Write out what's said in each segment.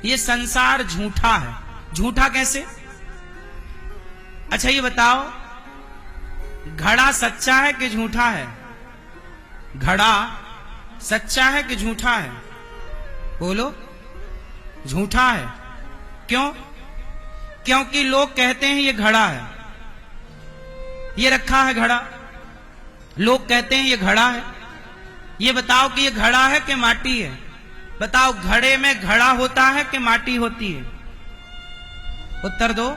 ये संसार झूठा है। झूठा कैसे? अच्छा ये बताओ, घड़ा सच्चा है कि झूठा है? घड़ा सच्चा है कि झूठा है? बोलो। झूठा है। क्यों? क्योंकि लोग कहते हैं ये घड़ा है, ये रखा है घड़ा, लोग कहते हैं ये घड़ा है। ये बताओ कि ये घड़ा है कि माटी है? बताओ, घड़े में घड़ा होता है कि माटी होती है? उत्तर दो।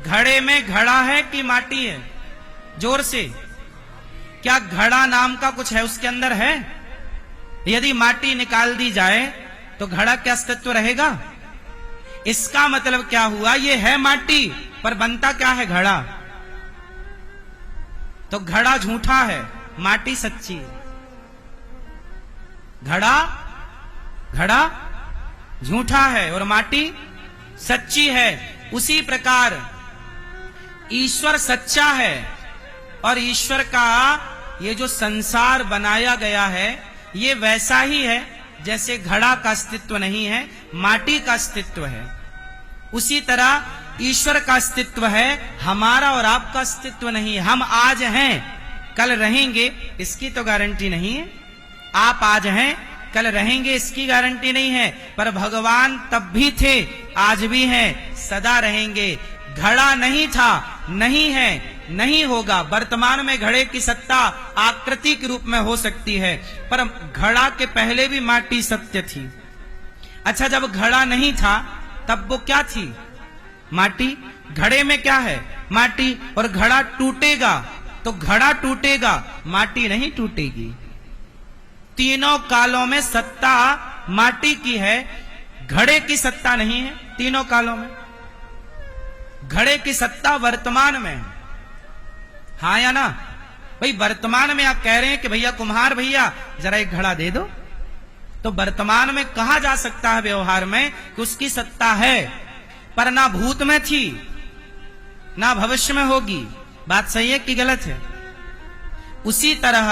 घड़े में घड़ा है कि माटी है? जोर से। क्या घड़ा नाम का कुछ है उसके अंदर है? यदि माटी निकाल दी जाए तो घड़ा क्या अस्तित्व रहेगा? इसका मतलब क्या हुआ? ये है माटी, पर बनता क्या है? घड़ा। तो घड़ा झूठा है, माटी सच्ची है। घड़ा झूठा है और माटी सच्ची है। उसी प्रकार ईश्वर सच्चा है और ईश्वर का ये जो संसार बनाया गया है ये वैसा ही है जैसे घड़ा का अस्तित्व नहीं है, माटी का अस्तित्व है। उसी तरह ईश्वर का अस्तित्व है, हमारा और आपका अस्तित्व नहीं है। हम आज हैं, कल रहेंगे, इसकी तो गारंटी नहीं है। आप आज हैं, कल रहेंगे, इसकी गारंटी नहीं है। पर भगवान तब भी थे, आज भी हैं, सदा रहेंगे। घड़ा नहीं था, नहीं है, नहीं होगा। वर्तमान में घड़े की सत्ता आकृति के रूप में हो सकती है, पर घड़ा के पहले भी माटी सत्य थी। अच्छा, जब घड़ा नहीं था तब वो क्या थी? माटी। घड़े में क्या है? माटी। और घड़ा टूटेगा तो घड़ा टूटेगा, माटी नहीं टूटेगी। तीनों कालों में सत्ता माटी की है, घड़े की सत्ता नहीं है। तीनों कालों में घड़े की सत्ता वर्तमान में है। हाँ या ना? भाई वर्तमान में आप कह रहे हैं कि भैया कुम्हार भैया जरा एक घड़ा दे दो, तो वर्तमान में कहा जा सकता है व्यवहार में कि उसकी सत्ता है, पर ना भूत में थी ना भविष्य में होगी। बात सही है कि गलत है? उसी तरह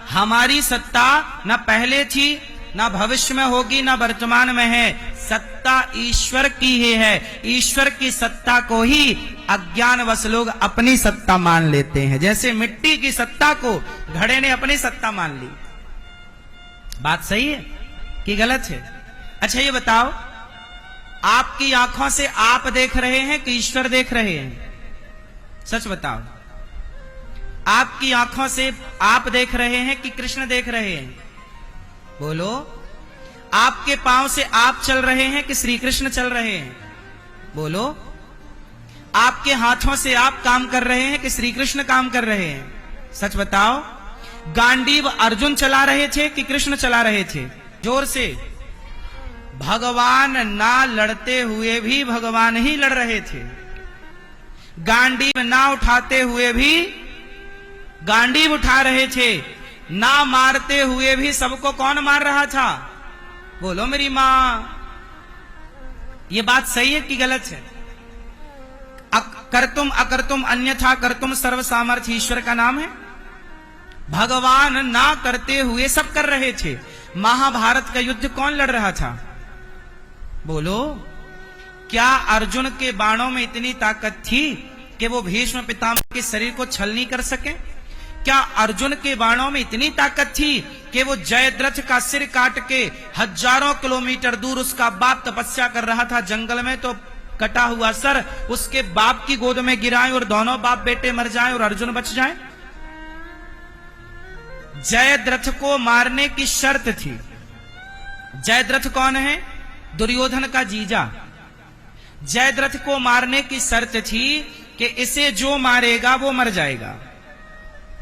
हमारी सत्ता ना पहले थी, ना भविष्य में होगी, ना वर्तमान में है। सत्ता ईश्वर की ही है। ईश्वर की सत्ता को ही अज्ञानवश लोग अपनी सत्ता मान लेते हैं। जैसे मिट्टी की सत्ता को घड़े ने अपनी सत्ता मान ली। बात सही है कि गलत है? अच्छा ये बताओ, आपकी आंखों से आप देख रहे हैं कि ईश्वर देख रहे हैं? सच बताओ। आपकी आंखों से आप देख रहे हैं कि कृष्ण देख रहे हैं? बोलो। आपके पांव से आप चल रहे हैं कि श्री कृष्ण चल रहे हैं? बोलो। आपके हाथों से आप काम कर रहे हैं कि श्री कृष्ण काम कर रहे हैं? सच बताओ। गांडीव अर्जुन चला रहे थे कि कृष्ण चला रहे थे? जोर से। भगवान ना लड़ते हुए भी भगवान ही लड़ रहे थे। गांडीव ना उठाते हुए भी गांडीव उठा रहे थे। ना मारते हुए भी सबको कौन मार रहा था? बोलो मेरी मां। ये बात सही है कि गलत है? कर्तुम अकर्तुम अन्यथा कर्तुम सर्व सामर्थ्य ईश्वर का नाम है। भगवान ना करते हुए सब कर रहे थे। महाभारत का युद्ध कौन लड़ रहा था? बोलो। क्या अर्जुन के बाणों में इतनी ताकत थी कि वो भीष्म पितामह के शरीर को छलनी कर सके? क्या अर्जुन के बाणों में इतनी ताकत थी कि वो जयद्रथ का सिर काट के हजारों किलोमीटर दूर उसका बाप तपस्या कर रहा था जंगल में, तो कटा हुआ सर उसके बाप की गोद में गिराएं और दोनों बाप बेटे मर जाएं और अर्जुन बच जाएं? जयद्रथ को मारने की शर्त थी। जयद्रथ कौन है? दुर्योधन का जीजा। जयद्रथ को मारने की शर्त थी कि इसे जो मारेगा वो मर जाएगा,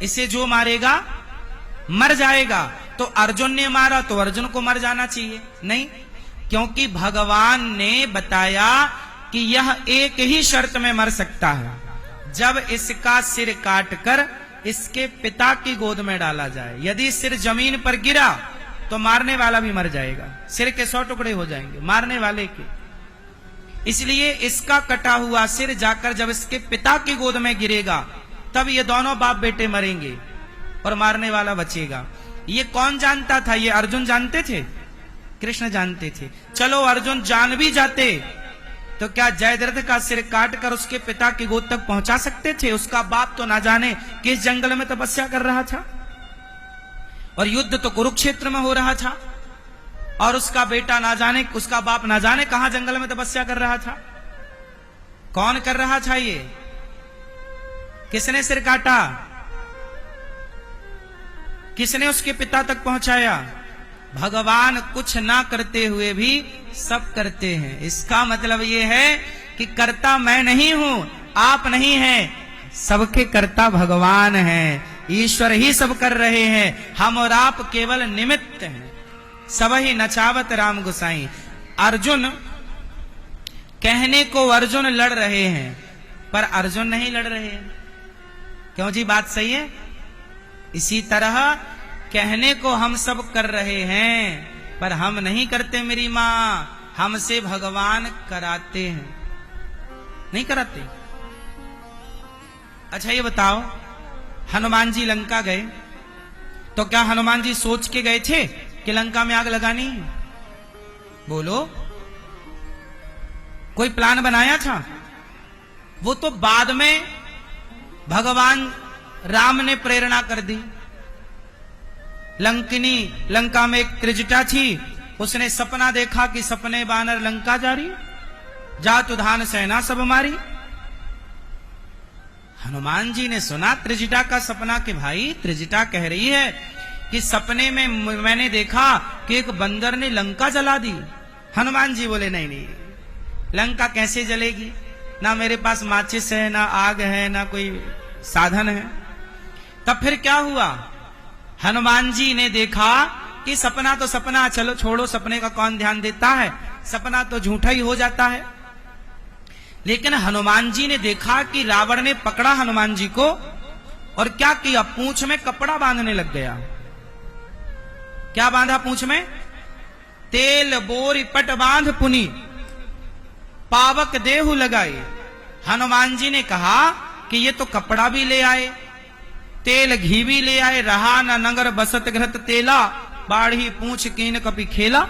इसे जो मारेगा मर जाएगा। तो अर्जुन ने मारा तो अर्जुन को मर जाना चाहिए? नहीं, क्योंकि भगवान ने बताया कि यह एक ही शर्त में मर सकता है, जब इसका सिर काटकर इसके पिता की गोद में डाला जाए। यदि सिर जमीन पर गिरा तो मारने वाला भी मर जाएगा, सिर के 100 टुकड़े हो जाएंगे मारने वाले के। इसलिए इसका कटा हुआ सिर जाकर जब इसके पिता की गोद में गिरेगा तब ये दोनों बाप बेटे मरेंगे और मारने वाला बचेगा। ये कौन जानता था? ये अर्जुन जानते थे? कृष्ण जानते थे। चलो अर्जुन जान भी जाते तो क्या जयद्रथ का सिर काट कर उसके पिता की गोद तक पहुंचा सकते थे? उसका बाप तो ना जाने किस जंगल में तपस्या कर रहा था, और युद्ध तो कुरुक्षेत्र में हो रहा था, और उसका बेटा ना जाने, उसका बाप ना जाने कहां जंगल में तपस्या कर रहा था। कौन कर रहा था ये? किसने सिर काटा? किसने उसके पिता तक पहुंचाया? भगवान कुछ ना करते हुए भी सब करते हैं। इसका मतलब ये है कि कर्ता मैं नहीं हूं, आप नहीं हैं, सबके कर्ता भगवान हैं, ईश्वर ही सब कर रहे हैं, हम और आप केवल निमित्त हैं। सब ही नचावत राम गोसाई। अर्जुन कहने को अर्जुन लड़ रहे हैं, पर अर्जुन नहीं लड़ रहे हैं। क्यों जी, बात सही है? इसी तरह कहने को हम सब कर रहे हैं, पर हम नहीं करते मेरी मां, हमसे भगवान कराते हैं, नहीं कराते। अच्छा ये बताओ, हनुमान जी लंका गए तो क्या हनुमान जी सोच के गए थे कि लंका में आग लगानी? बोलो, कोई प्लान बनाया था? वो तो बाद में भगवान राम ने प्रेरणा कर दी। लंकिनी, लंका में एक त्रिजटा थी, उसने सपना देखा कि सपने बानर लंका जा रही, जात उधान सेना सब मारी। हनुमान जी ने सुना त्रिजटा का सपना कि भाई त्रिजटा कह रही है कि सपने में मैंने देखा कि एक बंदर ने लंका जला दी। हनुमान जी बोले नहीं नहीं, लंका कैसे जलेगी, ना मेरे पास माचिस है, ना आग है, ना कोई साधन है। तब फिर क्या हुआ? हनुमान जी ने देखा कि सपना तो सपना, चलो छोड़ो, सपने का कौन ध्यान देता है, सपना तो झूठा ही हो जाता है। लेकिन हनुमान जी ने देखा कि रावण ने पकड़ा हनुमान जी को और क्या किया, पूंछ में कपड़ा बांधने लग गया। क्या बांधा पूंछ में? तेल बोरी पट बांध पुनी, पावक देहु लगाए। हनुमान जी ने कहा कि ये तो कपड़ा भी ले आए, तेल घी भी ले आए, रहा न नगर बसत घृत तेला, बाढ़ी पूंछ कीन कपि खेला।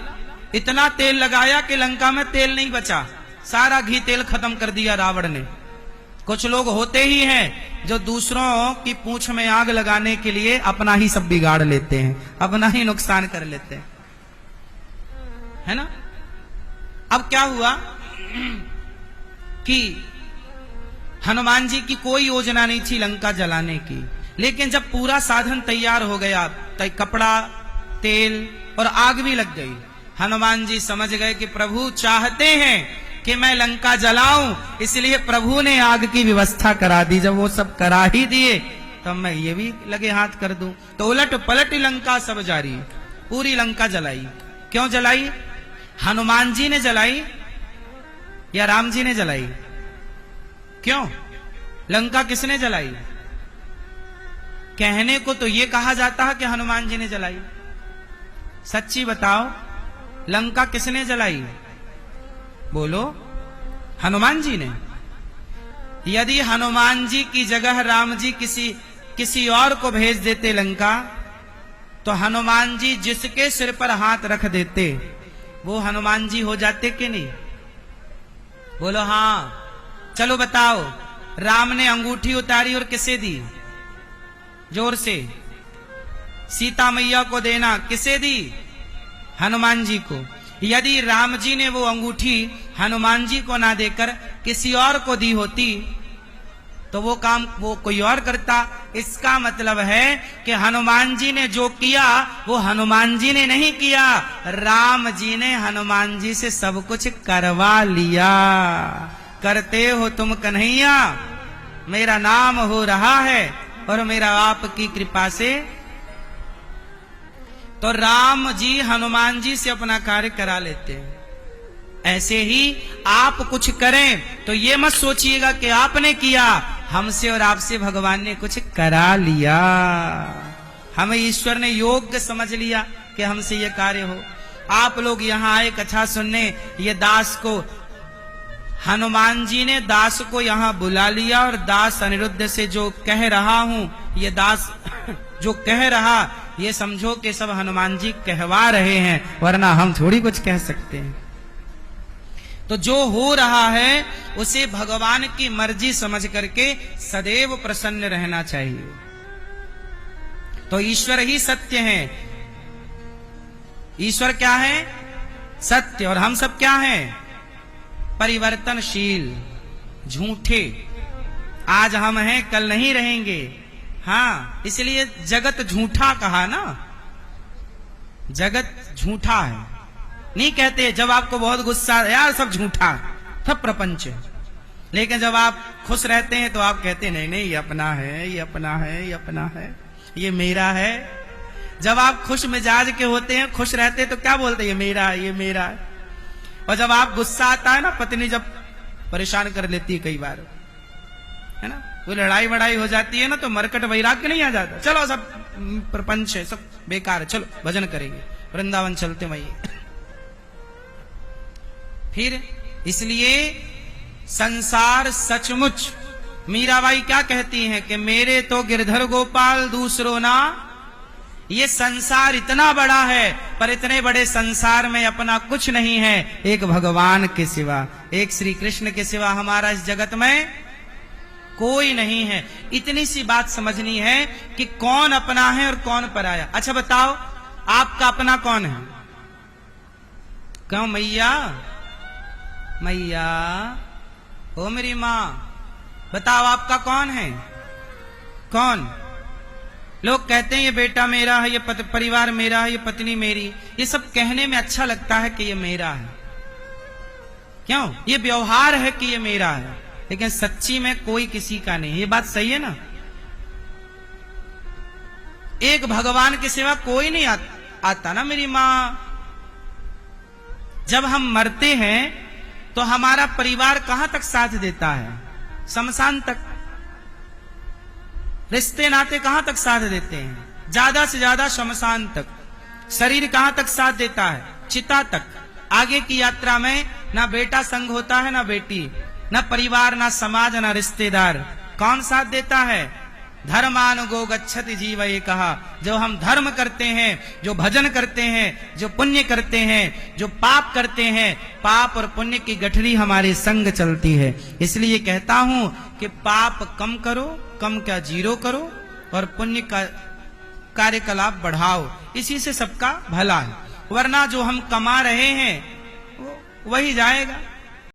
इतना तेल लगाया कि लंका में तेल नहीं बचा, सारा घी तेल खत्म कर दिया रावण ने। कुछ लोग होते ही हैं जो दूसरों की पूंछ में आग लगाने के लिए अपना ही सब बिगाड़ लेते हैं, अपना ही नुकसान कर लेते हैं, है ना। अब क्या हुआ कि हनुमान जी की कोई योजना नहीं थी लंका जलाने की, लेकिन जब पूरा साधन तैयार हो गया, तो कपड़ा, तेल और आग भी लग गई, हनुमान जी समझ गए कि प्रभु चाहते हैं कि मैं लंका जलाऊं, इसलिए प्रभु ने आग की व्यवस्था करा दी। जब वो सब करा ही दिए तो मैं ये भी लगे हाथ कर दूं। तो उलट पलट लंका सब जारी, पूरी लंका जलाई। क्यों जलाई? हनुमान जी ने जलाई या राम जी ने जलाई? क्यों? लंका किसने जलाई? कहने को तो ये कहा जाता है कि हनुमान जी ने जलाई। सच्ची बताओ, लंका किसने जलाई? बोलो, हनुमान जी ने। यदि हनुमान जी की जगह राम जी किसी और को भेज देते लंका, तो हनुमान जी जिसके सिर पर हाथ रख देते वो हनुमान जी हो जाते कि नहीं? बोलो हाँ। चलो बताओ, राम ने अंगूठी उतारी और किसे दी? जोर से। सीता मैया को देना किसे दी? हनुमान जी को। यदि राम जी ने वो अंगूठी हनुमान जी को ना देकर किसी और को दी होती तो वो काम वो कोई और करता। इसका मतलब है कि हनुमान जी ने जो किया वो हनुमान जी ने नहीं किया, राम जी ने हनुमान जी से सब कुछ करवा लिया। करते हो तुम कन्हैया, मेरा नाम हो रहा है और मेरा आपकी कृपा से। तो राम जी हनुमान जी से अपना कार्य करा लेते हैं। ऐसे ही आप कुछ करें तो ये मत सोचिएगा कि आपने किया, हमसे और आपसे भगवान ने कुछ करा लिया। हमें ईश्वर ने योग्य समझ लिया कि हमसे ये कार्य हो। आप लोग यहाँ आए कथा सुनने, ये दास को हनुमान जी ने दास को यहाँ बुला लिया और दास अनिरुद्ध से जो कह रहा हूं, ये दास जो कह रहा ये समझो कि सब हनुमान जी कहवा रहे हैं, वरना हम थोड़ी कुछ कह सकते हैं। तो जो हो रहा है उसे भगवान की मर्जी समझ करके सदैव प्रसन्न रहना चाहिए। तो ईश्वर ही सत्य है। ईश्वर क्या है? सत्य। और हम सब क्या हैं? परिवर्तनशील, झूठे। आज हम हैं, कल नहीं रहेंगे। हाँ, इसलिए जगत झूठा कहा ना। जगत झूठा है। नहीं कहते जब आपको बहुत गुस्सा, यार सब झूठा, सब प्रपंच है। लेकिन जब आप खुश रहते हैं तो आप कहते नहीं नहीं, ये अपना है, ये अपना है, ये अपना है, ये मेरा है। जब आप खुश मिजाज के होते हैं, खुश रहते हैं, तो क्या बोलते हैं? ये मेरा है, ये मेरा है। और जब आप गुस्सा आता है ना, पत्नी जब परेशान कर लेती है कई बार, है ना, कोई लड़ाई वड़ाई हो जाती है ना, तो मरकट वैराग्य नहीं आ जाता। चलो सब प्रपंच है, सब बेकार है, चलो भजन करेंगे, वृंदावन चलते वही। फिर इसलिए संसार सचमुच, मीराबाई क्या कहती हैं कि मेरे तो गिरधर गोपाल दूसरों ना। ये संसार इतना बड़ा है, पर इतने बड़े संसार में अपना कुछ नहीं है, एक भगवान के सिवा, एक श्री कृष्ण के सिवा हमारा इस जगत में कोई नहीं है। इतनी सी बात समझनी है कि कौन अपना है और कौन पराया। अच्छा बताओ, आपका अपना कौन है? क्यों मैया? मैया, ओ मेरी माँ, बताओ आपका कौन है? कौन? लोग कहते हैं ये बेटा मेरा है, ये परिवार मेरा है, ये पत्नी मेरी। ये सब कहने में अच्छा लगता है कि ये मेरा है, क्यों? ये व्यवहार है कि ये मेरा है, लेकिन सच्ची में कोई किसी का नहीं। ये बात सही है ना? एक भगवान के सिवा कोई नहीं आता ना मेरी माँ। जब हम मरते हैं तो हमारा परिवार कहां तक साथ देता है? शमशान तक। रिश्ते नाते कहां तक साथ देते हैं? ज्यादा से ज्यादा शमशान तक। शरीर कहां तक साथ देता है? चिता तक। आगे की यात्रा में ना बेटा संग होता है, ना बेटी, ना परिवार, ना समाज, ना रिश्तेदार। कौन साथ देता है? धर्मानुगो गच्छति जीव, ये कहा। जो हम धर्म करते हैं, जो भजन करते हैं, जो पुण्य करते हैं, जो पाप करते हैं, पाप और पुण्य की गठरी हमारे संग चलती है। इसलिए कहता हूं कि पाप कम करो, कम क्या जीरो करो, और पुण्य का कार्यकलाप बढ़ाओ। इसी से सबका भला है। वरना जो हम कमा रहे हैं वो वही जाएगा।